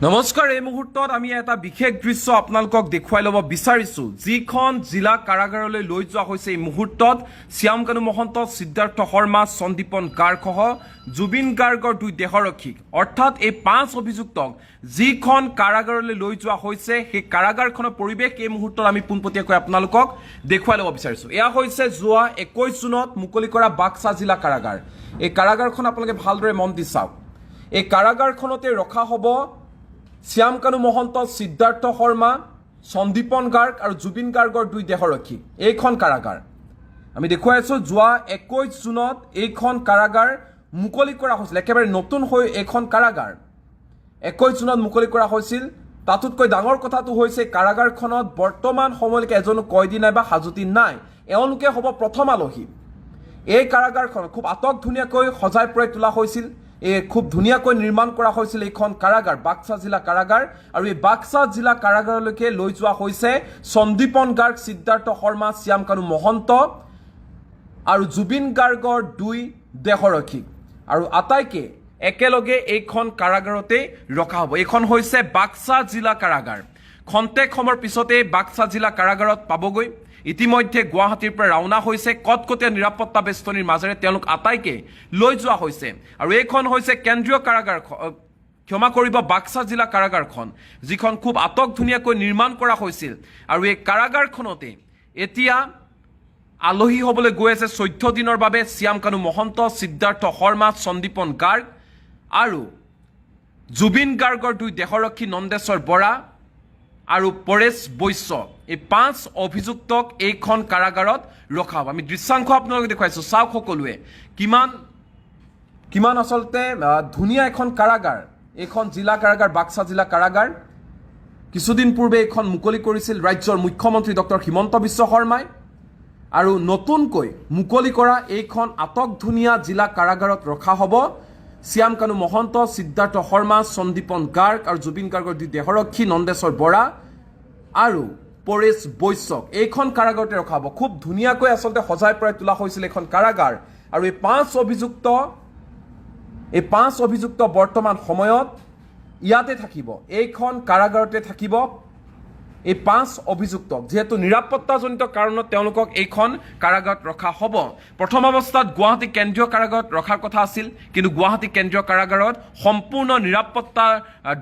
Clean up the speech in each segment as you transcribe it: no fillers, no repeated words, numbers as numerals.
নমস্কাৰ। এই মুহূৰ্তত আমি এটা বিশেষ দৃশ্য আপোনালোকক দেখুৱাই ল'ব বিচাৰিছোঁ, যিখন জিলা কাৰাগাৰলৈ লৈ যোৱা হৈছে। এই মুহূৰ্তত শ্যাম কানু মহন্ত, সিদ্ধাৰ্থ শৰ্মা, সন্দীপন গাৰ্গসহ জুবিন গাৰ্গৰ দুই দেহৰক্ষীক, অৰ্থাৎ এই 5 অভিযুক্তক যিখন কাৰাগাৰলৈ লৈ যোৱা হৈছে, সেই কাৰাগাৰখনৰ পৰিৱেশ এই মুহূৰ্তত আমি পোনপটীয়াকৈ আপোনালোকক দেখুৱাই ল'ব বিচাৰিছোঁ। এয়া হৈছে যোৱা 21 জুনত মুকলি কৰা বাক্সা জিলা কাৰাগাৰ। এই কাৰাগাৰখন আপোনালোকে ভালদৰে মন দি চাওক। এই কাৰাগাৰখনতে ৰখা হ'ব শ্যাম কানু মহন্ত, সিদ্ধাৰ্থ শৰ্মা, সন্দীপন গাৰ্গ আৰু জুবিন গাৰ্গৰ দুই দেহৰক্ষী। এইখন কাৰাগাৰ আমি দেখুৱাই আছোঁ। যোৱা 21 জুনত এইখন কাৰাগাৰ মুকলি কৰা হৈছিল, একেবাৰে নতুন হৈ এইখন কাৰাগাৰ 21 জুনত মুকলি কৰা হৈছিল। তাতোতকৈ ডাঙৰ কথাটো হৈছে কাৰাগাৰখনত বৰ্তমান সময়লৈকে এজনো কয়দী নাই বা হাজতি নাই। এওঁলোকে হ'ব প্ৰথম আলহী। এই কাৰাগাৰখন খুব আটকধুনীয়াকৈ সজাই পৰাই তোলা হৈছিল। খুব ধুনীয়াকৈ নিৰ্মাণ কৰা হৈছিল এইখন কাৰাগাৰ, বাক্সা জিলা কাৰাগাৰ। আৰু এই বাক্সা জিলা কাৰাগাৰলৈকে লৈ যোৱা হৈছে সন্দীপন গাৰ্গ, সিদ্ধাৰ্থ শৰ্মা, শ্যাম কানু মহন্ত আৰু জুবিন গাৰ্গৰ দুই দেহৰক্ষীক, আৰু আটাইকে একেলগে এইখন কাৰাগাৰতেই ৰখা হ'ব। এইখন হৈছে বাক্সা জিলা কাৰাগাৰ। খন্তেক সময়ৰ পিছতে বাক্সা জিলা কাৰাগাৰত পাবগৈ। ইতিমধ্যে গুৱাহাটীৰ পৰা ৰাওনা হৈছে। কটকটীয়া নিৰাপত্তা বেষ্টনীৰ মাজেৰে তেওঁলোক আটাইকে লৈ যোৱা হৈছে। আৰু এইখন হৈছে কেন্দ্ৰীয় কাৰাগাৰখন, ক্ষমা কৰিব, বাক্সা জিলা কাৰাগাৰখন, যিখন খুব আটকধুনীয়াকৈ নিৰ্মাণ কৰা হৈছিল। আৰু এই কাৰাগাৰখনতে এতিয়া আলহী হ'বলৈ গৈ আছে 14 দিনৰ বাবে শ্যাম কানু মহন্ত, সিদ্ধাৰ্থ শৰ্মা, সন্দীপন গাৰ্গ আৰু জুবিন গাৰ্গৰ দুই দেহৰক্ষী নন্দেশ্বৰ বৰা আৰু পৰেশ বৈশ্য। এই 5 অভিযুক্তক এইখন কাৰাগাৰত ৰখা হ'ব। আমি দৃশ্যাংশ আপোনালোকে দেখুৱাইছোঁ। চাওক সকলোৱে কিমান আচলতে ধুনীয়া এখন কাৰাগাৰ। এইখন জিলা কাৰাগাৰ, বাক্সা জিলা কাৰাগাৰ। কিছুদিন পূৰ্বে এইখন মুকলি কৰিছিল ৰাজ্যৰ মুখ্যমন্ত্ৰী ডক্টৰ হিমন্ত বিশ্ব শৰ্মাই। আৰু নতুনকৈ মুকলি কৰা এইখন আটকধুনীয়া জিলা কাৰাগাৰত ৰখা হ'ব শ্যাম কানু মহন্ত, সিদ্ধাৰ্থ শৰ্মা, সন্দীপন গাৰ্গ আৰু জুবিন গাৰ্গৰ দুই দেহৰক্ষী নন্দেশ্বৰ বৰা আৰু পৰেশ বৈশ্যক। এইখন কাৰাগাৰতে ৰখা হ'ব। খুব ধুনীয়াকৈ আচলতে সজাই পৰাই তোলা হৈছিল এইখন কাৰাগাৰ। আৰু এই 5 অভিযুক্ত বৰ্তমান সময়ত ইয়াতে থাকিব, এইখন কাৰাগাৰতে থাকিব। এই 5 অভিযুক্তক যিহেতু নিৰাপত্তাজনিত কাৰণত তেওঁলোকক এইখন কাৰাগাৰত ৰখা হ'ব। প্ৰথম অৱস্থাত গুৱাহাটী কেন্দ্ৰীয় কাৰাগাৰত ৰখাৰ কথা আছিল, কিন্তু গুৱাহাটী কেন্দ্ৰীয় কাৰাগাৰত সম্পূৰ্ণ নিৰাপত্তা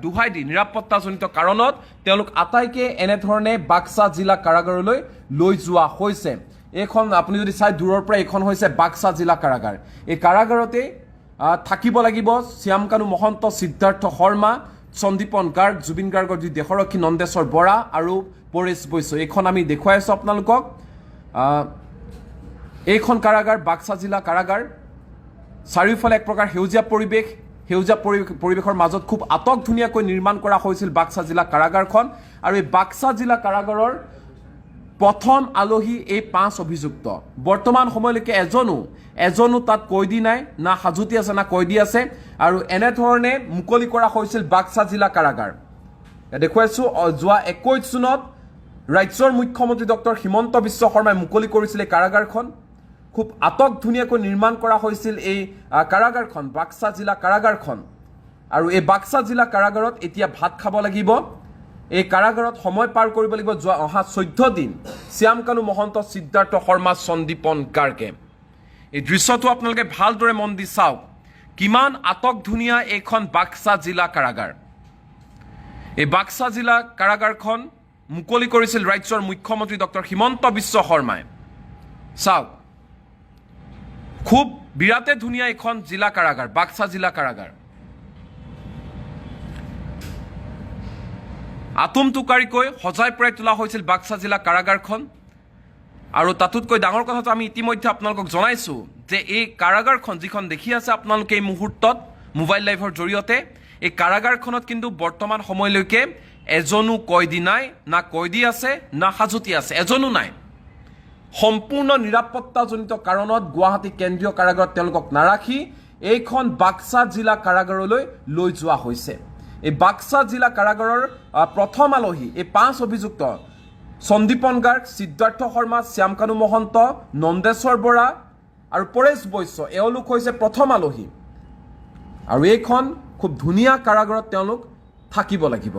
দোহাই দি নিৰাপত্তাজনিত কাৰণত তেওঁলোক আটাইকে এনেধৰণে বাক্সা জিলা কাৰাগাৰলৈ লৈ যোৱা হৈছে। এইখন আপুনি যদি চাই দূৰৰ পৰা, এইখন হৈছে বাক্সা জিলা কাৰাগাৰ। এই কাৰাগাৰতে থাকিব লাগিব শ্যাম কানু মহন্ত, সিদ্ধাৰ্থ শৰ্মা, সন্দীপন গাৰ্গ, জুবিন গাৰ্গৰ দুই দেহৰক্ষী নন্দেশ্বৰ বৰা আৰু পৰেশ বৈশ্য। এইখন আমি দেখুৱাই আছোঁ আপোনালোকক। এইখন কাৰাগাৰ বাক্সা জিলা কাৰাগাৰ। চাৰিওফালে এক প্ৰকাৰ সেউজীয়া পৰিৱেশৰ মাজত খুব আটকধুনীয়াকৈ নিৰ্মাণ কৰা হৈছিল বাক্সা জিলা কাৰাগাৰখন। আৰু এই বাক্সা জিলা কাৰাগাৰৰ প্ৰথম আলহী এই 5 অভিযুক্ত। বৰ্তমান সময়লৈকে এজনো তাত কয়দী নাই, না হাজতি আছে না কয়দী আছে। আৰু এনেধৰণে মুকলি কৰা হৈছিল বাক্সা জিলা কাৰাগাৰ। দেখুৱাইছোঁ যোৱা 21 জুনত ৰাজ্যৰ মুখ্যমন্ত্ৰী ডক্টৰ হিমন্ত বিশ্ব শৰ্মাই মুকলি কৰিছিল এই কাৰাগাৰখন। খুব আটকধুনীয়াকৈ নিৰ্মাণ কৰা হৈছিল এই কাৰাগাৰখন, বাক্সা জিলা কাৰাগাৰখন। আৰু এই বাক্সা জিলা কাৰাগাৰত এতিয়া ভাত খাব লাগিব। এই কাৰাগাৰত সময় পাৰ কৰিব লাগিব অহা 14 দিন শ্যাম কানু মহন্ত, সিদ্ধাৰ্থ শৰ্মা, সন্দীপন গাৰ্গে। এই দৃশ্যটো আপোনালোকে ভালদৰে মন দি চাওক। কিমান আটকধুনীয়া এইখন বাক্সা জিলা কাৰাগাৰ। এই বাক্সা জিলা কাৰাগাৰখন মুকলি কৰিছিল ৰাজ্যৰ মুখ্যমন্ত্ৰী ডক্টৰ হিমন্ত বিশ্ব শৰ্মাই। চাওক, খুব বিৰাটে ধুনীয়া এইখন জিলা কাৰাগাৰ, বাক্সা জিলা কাৰাগাৰ। আটোমটোকাৰিকৈ সজাই পৰাই তোলা হৈছিল বাক্সা জিলা কাৰাগাৰখন। আৰু তাতোতকৈ ডাঙৰ কথাটো আমি ইতিমধ্যে আপোনালোকক জনাইছোঁ যে এই কাৰাগাৰখন যিখন দেখি আছে আপোনালোকে এই মুহূৰ্তত মোবাইল লাইভৰ জৰিয়তে, এই কাৰাগাৰখনত কিন্তু বৰ্তমান সময়লৈকে এজনো কয়দী নাই, না কয়দী আছে না হাজতি আছে, এজনো নাই। সম্পূৰ্ণ নিৰাপত্তাজনিত কাৰণত গুৱাহাটী কেন্দ্ৰীয় কাৰাগাৰত তেওঁলোকক নাৰাখি এইখন বাক্সা জিলা কাৰাগাৰলৈ লৈ যোৱা হৈছে। এই বাক্সা জিলা কাৰাগাৰৰ প্ৰথম আলহী এই 5 অভিযুক্ত সন্দীপন গাৰ্গ, সিদ্ধাৰ্থ শৰ্মা, শ্যাম কানু মহন্ত, নন্দেশ্বৰ বৰা আৰু পৰেশ বৈশ্য। এওঁলোক হৈছে প্ৰথম আলহী। আৰু এইখন খুব ধুনীয়া কাৰাগাৰত তেওঁলোক থাকিব লাগিব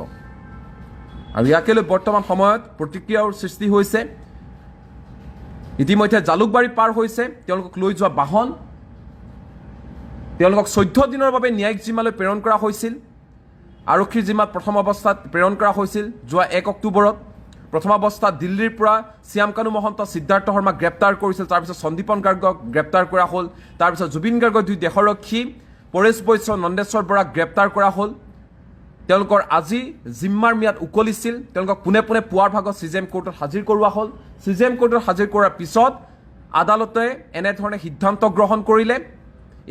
আৰু ইয়াকে লৈ বৰ্তমান সময়ত প্ৰতিক্ৰিয়াৰ সৃষ্টি হৈছে ইতিমধ্যে জালুকবাৰী পাৰ হৈছে তেওঁলোকক লৈ যোৱা বাহন তেওঁলোকক 14 দিনৰ বাবে ন্যায়িক জিম্মালৈ প্ৰেৰণ কৰা হৈছিল আৰক্ষীৰ জিম্মাত প্ৰথম অৱস্থাত প্ৰেৰণ কৰা হৈছিল যোৱা 1 অক্টোবৰত প্ৰথম অৱস্থাত দিল্লীৰ পৰা শ্যাম কানু মহন্ত সিদ্ধাৰ্থ শৰ্মা গ্ৰেপ্তাৰ কৰিছিল তাৰপিছত সন্দীপন গাৰ্গক গ্ৰেপ্তাৰ কৰা হ'ল তাৰপিছত জুবিন গাৰ্গৰ দুই দেশৰক্ষী পৰেশ বৈশ্য নন্দেশ্বৰ বৰাক গ্ৰেপ্তাৰ কৰা হ'ল তেওঁলোকৰ আজি জিম্মাৰ ম্যাদ উকলিছিল তেওঁলোকক পুনে পুনে পুৱাৰ ভাগত সিজেএম কোৰ্টত হাজিৰ কৰোৱা হ'ল সিজেএম কোৰ্টত হাজিৰ কৰাৰ পিছত আদালতে এনেধৰণে সিদ্ধান্ত গ্ৰহণ কৰিলে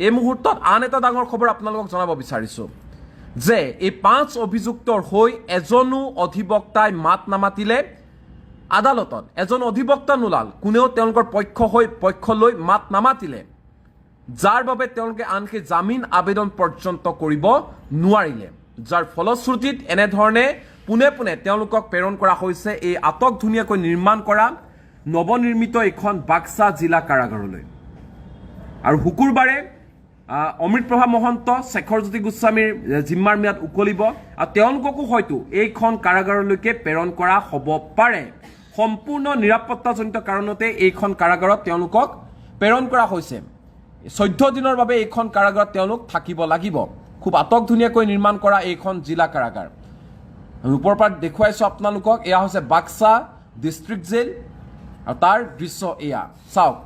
এই মুহূৰ্তত আন এটা ডাঙৰ খবৰ আপোনালোকক জনাব বিচাৰিছো যে এই 5 অভিযুক্তৰ হৈ এজনো অধিবক্তাই মাত নামাতিলে আদালতত এজন অধিবক্তা নোলাল কোনেও তেওঁলোকৰ পক্ষ লৈ মাত নামাতিলে যাৰ বাবে তেওঁলোকে আনকি জামিন আবেদন পৰ্যন্ত কৰিব নোৱাৰিলে যাৰ ফলশ্ৰুতিত এনেধৰণে পুনে পুনে তেওঁলোকক প্ৰেৰণ কৰা হৈছে এই আটক ধুনীয়াকৈ নিৰ্মাণ কৰা নৱনিৰ্মিত এখন বাক্সা জিলা কাৰাগাৰলৈ আৰু শুকুৰবাৰে অমৃতপ্ৰভা মহন্ত শেখৰজ্যোতি গোস্বামীৰ জিম্মাৰ ম্যাদ উকলিব আৰু তেওঁলোককো হয়তো এইখন কাৰাগাৰলৈকে প্ৰেৰণ কৰা হ'ব পাৰে সম্পূৰ্ণ নিৰাপত্তাজনিত কাৰণতে এইখন কাৰাগাৰত তেওঁলোকক প্ৰেৰণ কৰা হৈছে 14 দিনৰ বাবে এইখন কাৰাগাৰত তেওঁলোক থাকিব লাগিব খুব আটক ধুনীয়াকৈ নিৰ্মাণ কৰা এইখন জিলা কাৰাগাৰ ওপৰৰ পৰা দেখুৱাইছো আপোনালোকক এয়া হৈছে বাক্সা ডিষ্ট্ৰিক্ট জেল আৰু তাৰ দৃশ্য এয়া চাওক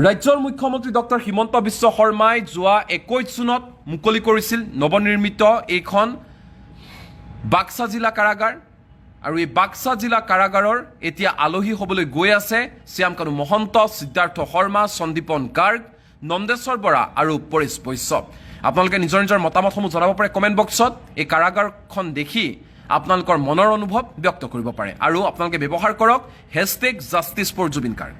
ৰাজ্যৰ মুখ্যমন্ত্ৰী ডক্টৰ হিমন্ত বিশ্ব শৰ্মাই যোৱা 21 জুনত মুকলি কৰিছিল নৱনিৰ্মিত এইখন বাক্সা জিলা কাৰাগাৰ আৰু এই বাক্সা জিলা কাৰাগাৰৰ এতিয়া আলহী হ'বলৈ গৈ আছে শ্যাম কানু মহন্ত সিদ্ধাৰ্থ শৰ্মা সন্দীপন গাৰ্গ নন্দেশ্বৰ বৰা আৰু পৰেশ বৈশ্য আপোনালোকে নিজৰ নিজৰ মতামতসমূহ জনাব পাৰে কমেণ্ট বক্সত এই কাৰাগাৰখন দেখি আপোনালোকৰ মনৰ অনুভৱ ব্যক্ত কৰিব পাৰে আৰু আপোনালোকে ব্যৱহাৰ কৰক #জাষ্টিছ ফৰ জুবিন গাৰ্গ